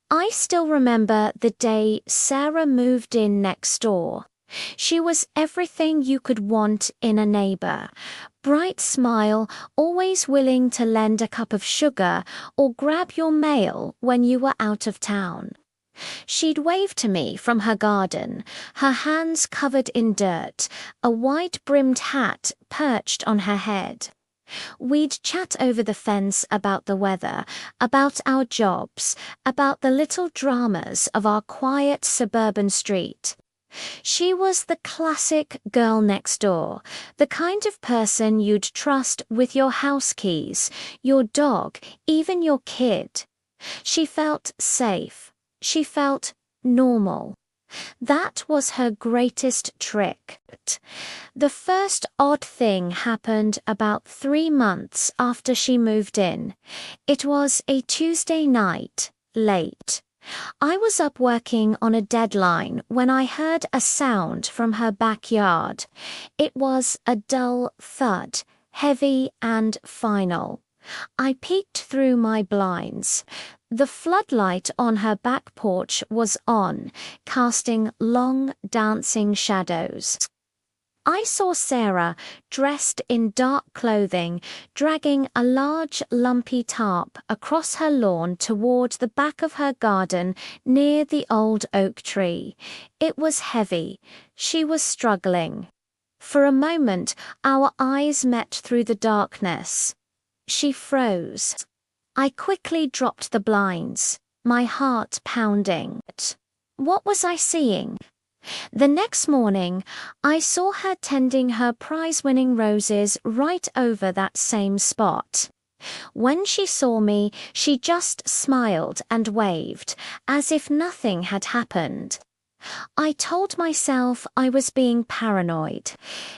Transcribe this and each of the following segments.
I still remember the day Sarah moved in next door. She was everything you could want in a neighbor. Bright smile, always willing to lend a cup of sugar or grab your mail when you were out of town. She'd wave to me from her garden, her hands covered in dirt, a wide-brimmed hat perched on her head. We'd chat over the fence about the weather, about our jobs, about the little dramas of our quiet suburban street. She was the classic girl next door, the kind of person you'd trust with your house keys, your dog, even your kid. She felt safe. She felt normal. That was her greatest trick. The first odd thing happened about 3 months after she moved in. It was a Tuesday night, late. I was up working on a deadline when I heard a sound from her backyard. It was a dull thud, heavy and final. I peeked through my blinds. The floodlight on her back porch was on, casting long, dancing shadows. I saw Sarah, dressed in dark clothing, dragging a large, lumpy tarp across her lawn toward the back of her garden near the old oak tree. It was heavy. She was struggling. For a moment, our eyes met through the darkness. She froze. I quickly dropped the blinds, my heart pounding. What was I seeing? The next morning, I saw her tending her prize-winning roses right over that same spot. When she saw me, she just smiled and waved, as if nothing had happened. I told myself I was being paranoid.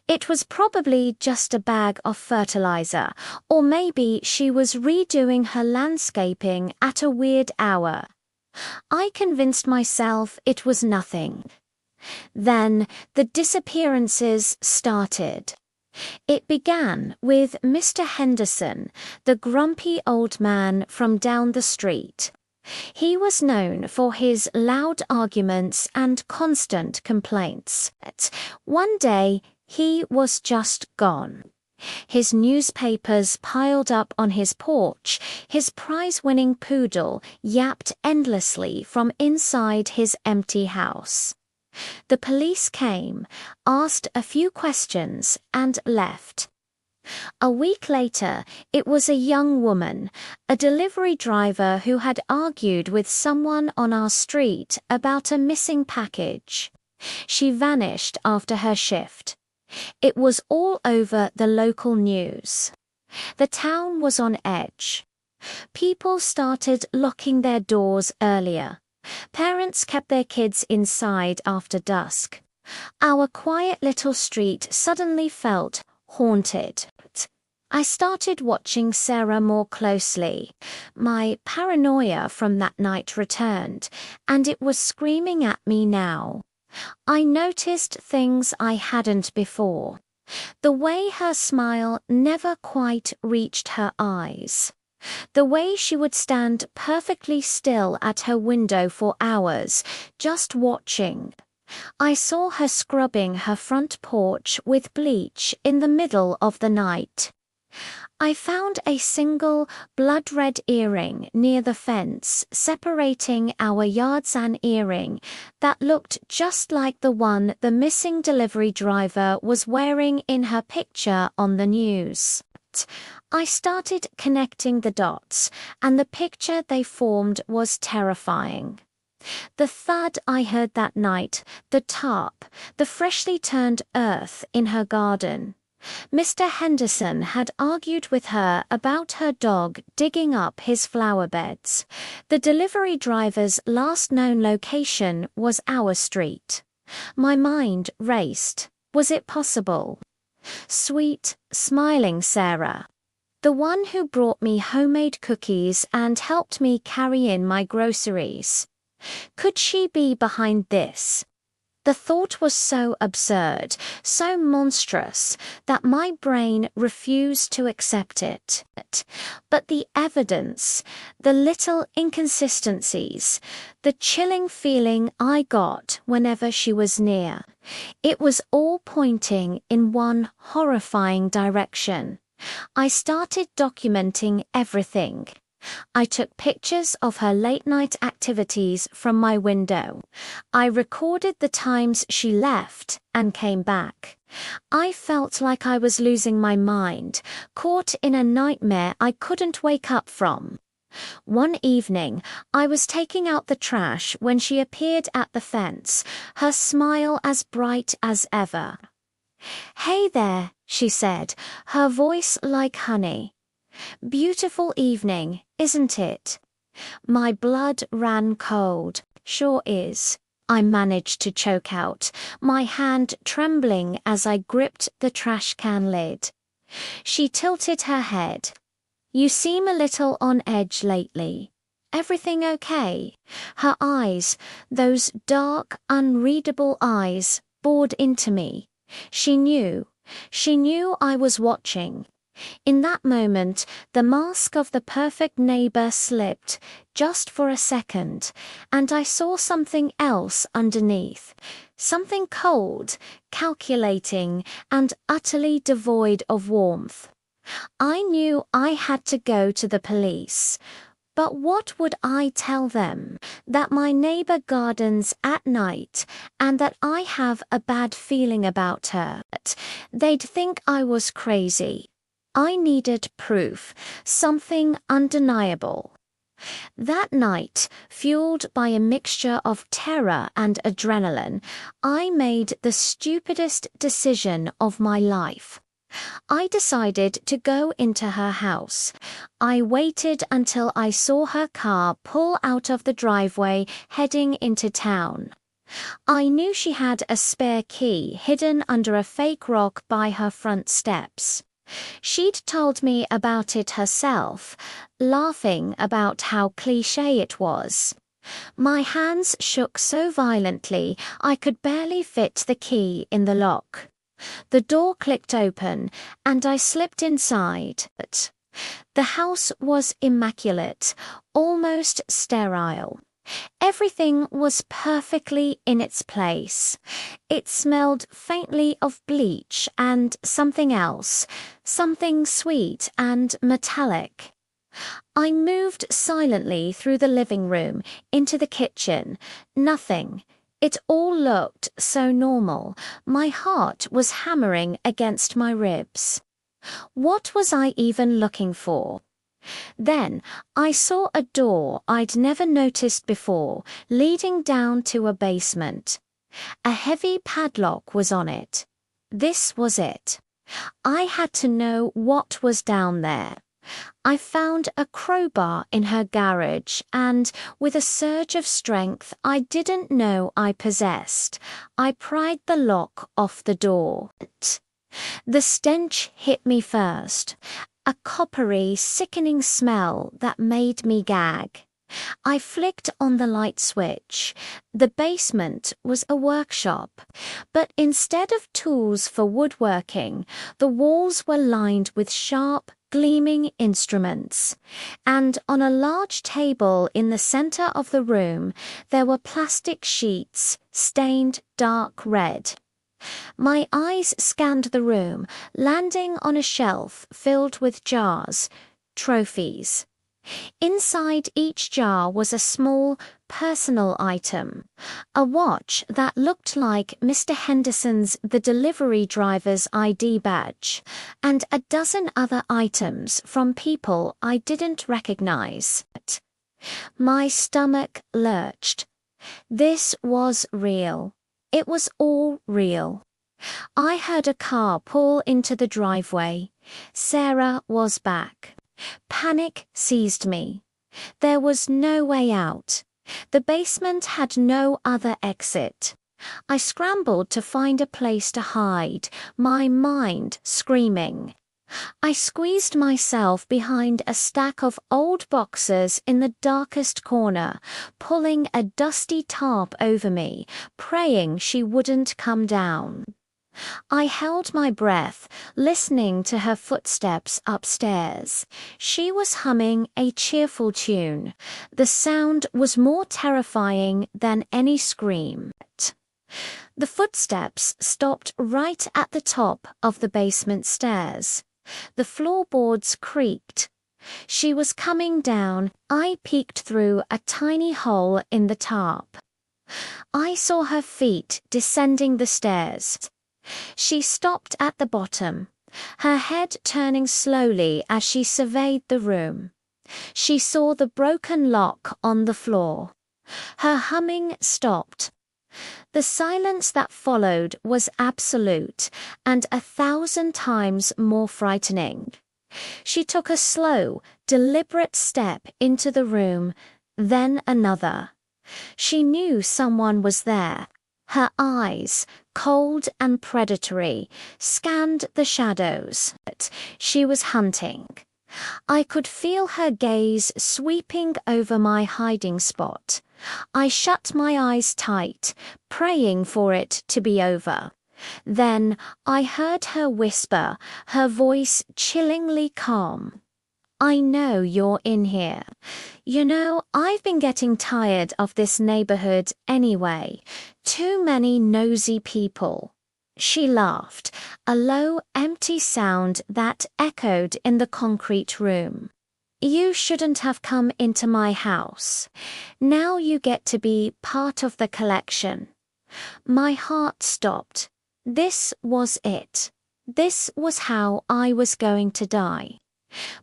It was probably just a bag of fertilizer, or maybe she was redoing her landscaping at a weird hour. I convinced myself it was nothing. Then the disappearances started. It began with Mr. Henderson, the grumpy old man from down the street. He was known for his loud arguments and constant complaints. One day, he was just gone. His newspapers piled up on his porch, his prize-winning poodle yapped endlessly from inside his empty house. The police came, asked a few questions, and left. A week later, it was a young woman, a delivery driver who had argued with someone on our street about a missing package. She vanished after her shift. It was all over the local news. The town was on edge. People started locking their doors earlier. Parents kept their kids inside after dusk. Our quiet little street suddenly felt haunted. I started watching Sarah more closely. My paranoia from that night returned, and it was screaming at me now. I noticed things I hadn't before. The way her smile never quite reached her eyes. The way she would stand perfectly still at her window for hours, just watching. I saw her scrubbing her front porch with bleach in the middle of the night. I found a single blood-red earring near the fence separating our yards, an earring that looked just like the one the missing delivery driver was wearing in her picture on the news. I started connecting the dots, and the picture they formed was terrifying. The thud I heard that night, the tarp, the freshly turned earth in her garden. Mr. Henderson had argued with her about her dog digging up his flower beds. The delivery driver's last known location was our street. My mind raced. Was it possible? Sweet, smiling Sarah, the one who brought me homemade cookies and helped me carry in my groceries. Could she be behind this? The thought was so absurd, so monstrous, that my brain refused to accept it. But the evidence, the little inconsistencies, the chilling feeling I got whenever she was near, it was all pointing in one horrifying direction. I started documenting everything. I took pictures of her late-night activities from my window. I recorded the times she left and came back. I felt like I was losing my mind, caught in a nightmare I couldn't wake up from. One evening, I was taking out the trash when she appeared at the fence, her smile as bright as ever. "Hey there," she said, her voice like honey. "Beautiful evening, isn't it?" My blood ran cold. "Sure is," I managed to choke out, my hand trembling as I gripped the trash can lid. She tilted her head. "You seem a little on edge lately. Everything okay?" Her eyes, those dark, unreadable eyes, bored into me. She knew I was watching. In that moment, the mask of the perfect neighbor slipped, just for a second, and I saw something else underneath. Something cold, calculating, and utterly devoid of warmth. I knew I had to go to the police. But what would I tell them? That my neighbor gardens at night and that I have a bad feeling about her. They'd think I was crazy. I needed proof, something undeniable. That night, fueled by a mixture of terror and adrenaline, I made the stupidest decision of my life. I decided to go into her house. I waited until I saw her car pull out of the driveway heading into town. I knew she had a spare key hidden under a fake rock by her front steps. She'd told me about it herself, laughing about how cliché it was. My hands shook so violently I could barely fit the key in the lock. The door clicked open, and I slipped inside. The house was immaculate, almost sterile. Everything was perfectly in its place. It smelled faintly of bleach and something else, something sweet and metallic. I moved silently through the living room, into the kitchen. Nothing. It all looked so normal. My heart was hammering against my ribs. What was I even looking for? Then I saw a door I'd never noticed before, leading down to a basement. A heavy padlock was on it. This was it. I had to know what was down there. I found a crowbar in her garage and, with a surge of strength I didn't know I possessed, I pried the lock off the door. The stench hit me first, a coppery, sickening smell that made me gag. I flicked on the light switch. The basement was a workshop, but instead of tools for woodworking, the walls were lined with sharp, gleaming instruments, and on a large table in the center of the room there were plastic sheets stained dark red. My eyes scanned the room, landing on a shelf filled with jars, trophies. Inside each jar was a small, personal item, a watch that looked like Mr. Henderson's The Delivery Driver's ID badge, and a dozen other items from people I didn't recognize. My stomach lurched. This was real. It was all real. I heard a car pull into the driveway. Sarah was back. Panic seized me. There was no way out. The basement had no other exit. I scrambled to find a place to hide, my mind screaming. I squeezed myself behind a stack of old boxes in the darkest corner, pulling a dusty tarp over me, praying she wouldn't come down. I held my breath, listening to her footsteps upstairs. She was humming a cheerful tune. The sound was more terrifying than any scream. The footsteps stopped right at the top of the basement stairs. The floorboards creaked. She was coming down. I peeked through a tiny hole in the tarp. I saw her feet descending the stairs. She stopped at the bottom, her head turning slowly as she surveyed the room. She saw the broken lock on the floor. Her humming stopped. The silence that followed was absolute and 1,000 times more frightening. She took a slow, deliberate step into the room, then another. She knew someone was there. Her eyes, cold and predatory, scanned the shadows. She was hunting. I could feel her gaze sweeping over my hiding spot. I shut my eyes tight, praying for it to be over. Then I heard her whisper, her voice chillingly calm. "I know you're in here. You know, I've been getting tired of this neighborhood anyway. Too many nosy people." She laughed, a low, empty sound that echoed in the concrete room. "You shouldn't have come into my house. Now you get to be part of the collection." My heart stopped. This was it. This was how I was going to die.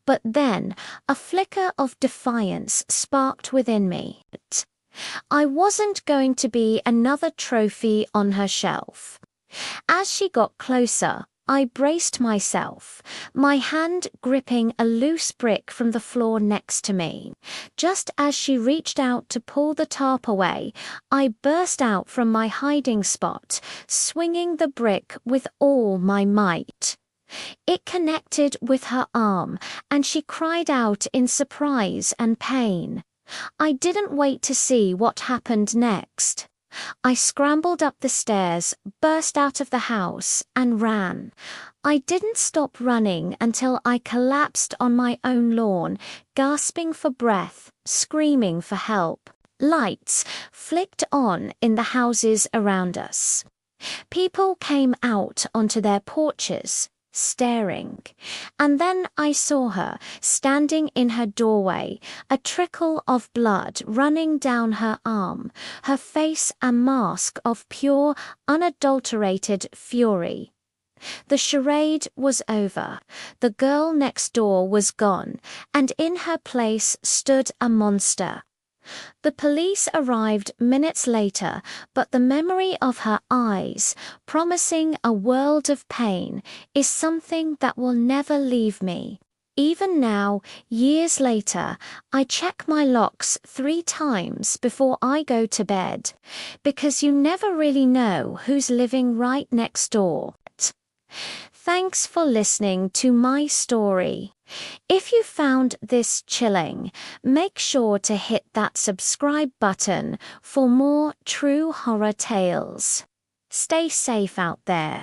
But then a flicker of defiance sparked within me. I wasn't going to be another trophy on her shelf. As she got closer, I braced myself, my hand gripping a loose brick from the floor next to me. Just as she reached out to pull the tarp away, I burst out from my hiding spot, swinging the brick with all my might. It connected with her arm, and she cried out in surprise and pain. I didn't wait to see what happened next. I scrambled up the stairs, burst out of the house, and ran. I didn't stop running until I collapsed on my own lawn, gasping for breath, screaming for help. Lights flicked on in the houses around us. People came out onto their porches, staring. And then I saw her, standing in her doorway, a trickle of blood running down her arm, her face a mask of pure, unadulterated fury. The charade was over. The girl next door was gone, and in her place stood a monster. The police arrived minutes later, but the memory of her eyes, promising a world of pain, is something that will never leave me. Even now, years later, I check my locks 3 times before I go to bed, because you never really know who's living right next door. Thanks for listening to my story. If you found this chilling, make sure to hit that subscribe button for more true horror tales. Stay safe out there.